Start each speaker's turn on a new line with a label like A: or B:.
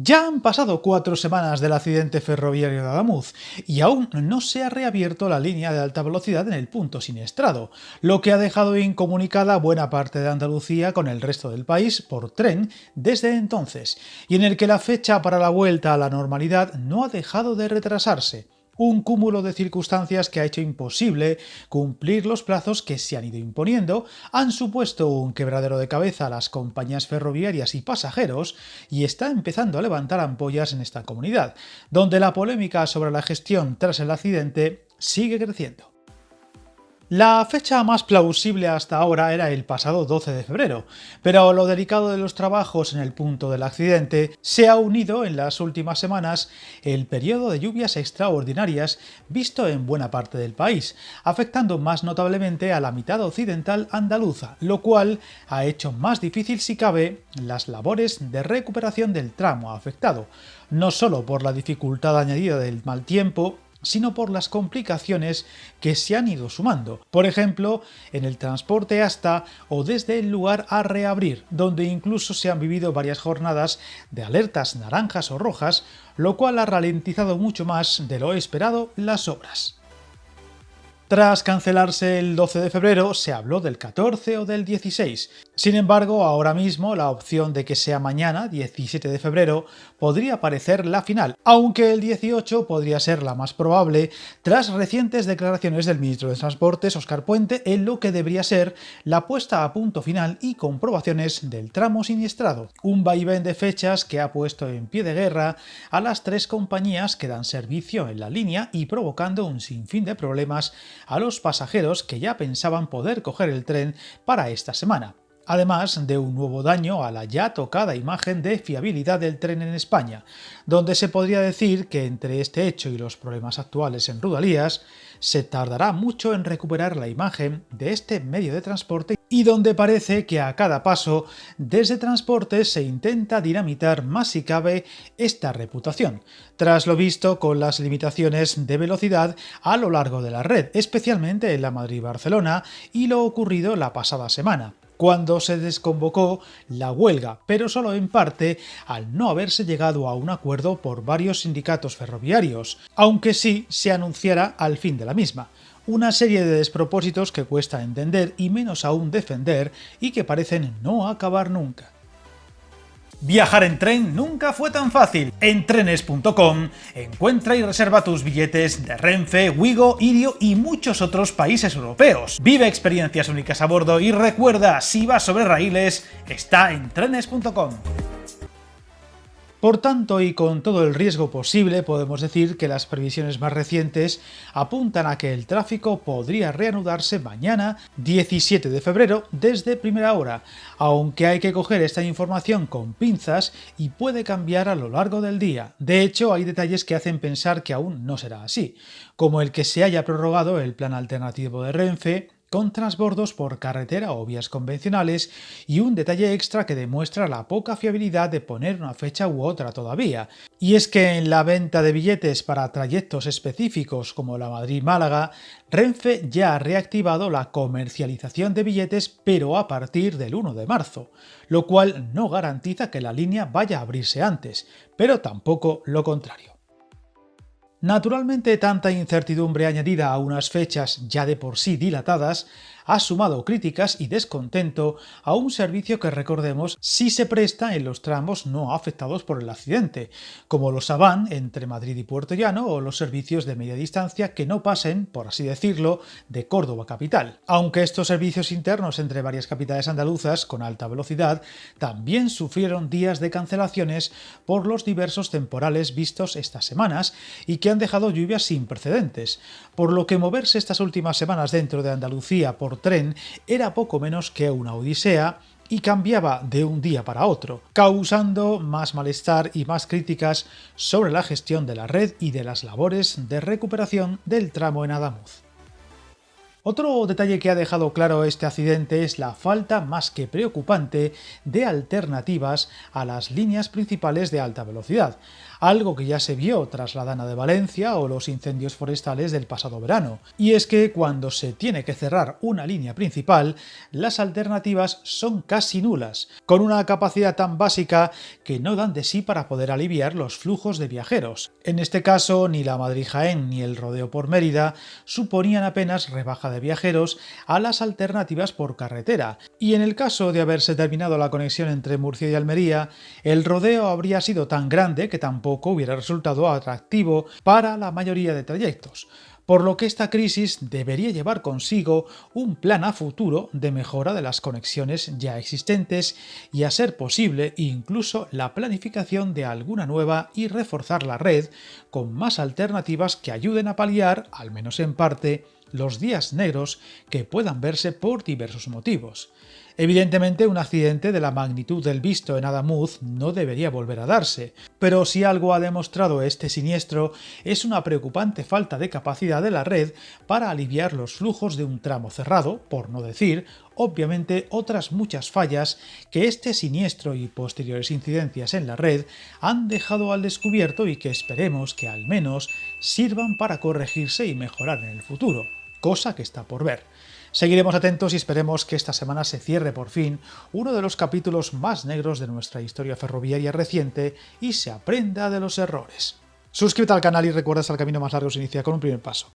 A: Ya han pasado 4 semanas del accidente ferroviario de Adamuz y aún no se ha reabierto la línea de alta velocidad en el punto siniestrado, lo que ha dejado incomunicada buena parte de Andalucía con el resto del país por tren desde entonces, y en el que la fecha para la vuelta a la normalidad no ha dejado de retrasarse. Un cúmulo de circunstancias que ha hecho imposible cumplir los plazos que se han ido imponiendo, han supuesto un quebradero de cabeza a las compañías ferroviarias y pasajeros y está empezando a levantar ampollas en esta comunidad, donde la polémica sobre la gestión tras el accidente sigue creciendo. La fecha más plausible hasta ahora era el pasado 12 de febrero, pero lo delicado de los trabajos en el punto del accidente se ha unido en las últimas semanas el periodo de lluvias extraordinarias visto en buena parte del país, afectando más notablemente a la mitad occidental andaluza, lo cual ha hecho más difícil si cabe las labores de recuperación del tramo afectado, no solo por la dificultad añadida del mal tiempo, sino por las complicaciones que se han ido sumando, por ejemplo, en el transporte hasta o desde el lugar a reabrir, donde incluso se han vivido varias jornadas de alertas naranjas o rojas, lo cual ha ralentizado mucho más de lo esperado las obras. Tras cancelarse el 12 de febrero, se habló del 14 o del 16. Sin embargo, ahora mismo la opción de que sea mañana, 17 de febrero, podría parecer la final, aunque el 18 podría ser la más probable tras recientes declaraciones del ministro de Transportes, Óscar Puente, en lo que debería ser la puesta a punto final y comprobaciones del tramo siniestrado. Un vaivén de fechas que ha puesto en pie de guerra a las 3 compañías que dan servicio en la línea y provocando un sinfín de problemas a los pasajeros que ya pensaban poder coger el tren para esta semana, además de un nuevo daño a la ya tocada imagen de fiabilidad del tren en España, donde se podría decir que entre este hecho y los problemas actuales en Rodalías, se tardará mucho en recuperar la imagen de este medio de transporte y donde parece que a cada paso desde Transportes se intenta dinamitar más si cabe esta reputación, tras lo visto con las limitaciones de velocidad a lo largo de la red, especialmente en la Madrid-Barcelona, y lo ocurrido la pasada semana, cuando se desconvocó la huelga, pero solo en parte al no haberse llegado a un acuerdo por varios sindicatos ferroviarios, aunque sí se anunciara al fin de la misma. Una serie de despropósitos que cuesta entender y menos aún defender y que parecen no acabar nunca. Viajar en tren nunca fue tan fácil. En trenes.com encuentra y reserva tus billetes de Renfe, Wigo, Irio y muchos otros países europeos. Vive experiencias únicas a bordo y recuerda, si vas sobre raíles, está en trenes.com. Por tanto, y con todo el riesgo posible, podemos decir que las previsiones más recientes apuntan a que el tráfico podría reanudarse mañana, 17 de febrero, desde primera hora, aunque hay que coger esta información con pinzas y puede cambiar a lo largo del día. De hecho, hay detalles que hacen pensar que aún no será así, como el que se haya prorrogado el plan alternativo de Renfe, con transbordos por carretera o vías convencionales, y un detalle extra que demuestra la poca fiabilidad de poner una fecha u otra todavía, y es que en la venta de billetes para trayectos específicos como la Madrid-Málaga, Renfe ya ha reactivado la comercialización de billetes pero a partir del 1 de marzo, lo cual no garantiza que la línea vaya a abrirse antes, pero tampoco lo contrario. Naturalmente, tanta incertidumbre añadida a unas fechas ya de por sí dilatadas ha sumado críticas y descontento a un servicio que, recordemos, sí se presta en los tramos no afectados por el accidente, como los AVAN entre Madrid y Puerto Llano o los servicios de media distancia que no pasen, por así decirlo, de Córdoba capital. Aunque estos servicios internos entre varias capitales andaluzas con alta velocidad también sufrieron días de cancelaciones por los diversos temporales vistos estas semanas y que han dejado lluvias sin precedentes, por lo que moverse estas últimas semanas dentro de Andalucía por tren era poco menos que una odisea y cambiaba de un día para otro, causando más malestar y más críticas sobre la gestión de la red y de las labores de recuperación del tramo en Adamuz. Otro detalle que ha dejado claro este accidente es la falta más que preocupante de alternativas a las líneas principales de alta velocidad, algo que ya se vio tras la Dana de Valencia o los incendios forestales del pasado verano. Y es que cuando se tiene que cerrar una línea principal, las alternativas son casi nulas, con una capacidad tan básica que no dan de sí para poder aliviar los flujos de viajeros. En este caso, ni la Madrid-Jaén ni el rodeo por Mérida suponían apenas rebaja de viajeros a las alternativas por carretera, y en el caso de haberse terminado la conexión entre Murcia y Almería, el rodeo habría sido tan grande que tampoco hubiera resultado atractivo para la mayoría de trayectos, por lo que esta crisis debería llevar consigo un plan a futuro de mejora de las conexiones ya existentes y, a ser posible, incluso la planificación de alguna nueva y reforzar la red con más alternativas que ayuden a paliar, al menos en parte, los días negros que puedan verse por diversos motivos. Evidentemente, un accidente de la magnitud del visto en Adamuz no debería volver a darse, pero si algo ha demostrado este siniestro es una preocupante falta de capacidad de la red para aliviar los flujos de un tramo cerrado, por no decir, obviamente, otras muchas fallas que este siniestro y posteriores incidencias en la red han dejado al descubierto y que esperemos que al menos sirvan para corregirse y mejorar en el futuro, cosa que está por ver. Seguiremos atentos y esperemos que esta semana se cierre por fin uno de los capítulos más negros de nuestra historia ferroviaria reciente y se aprenda de los errores. Suscríbete al canal y recuerda que el camino más largo se inicia con un primer paso.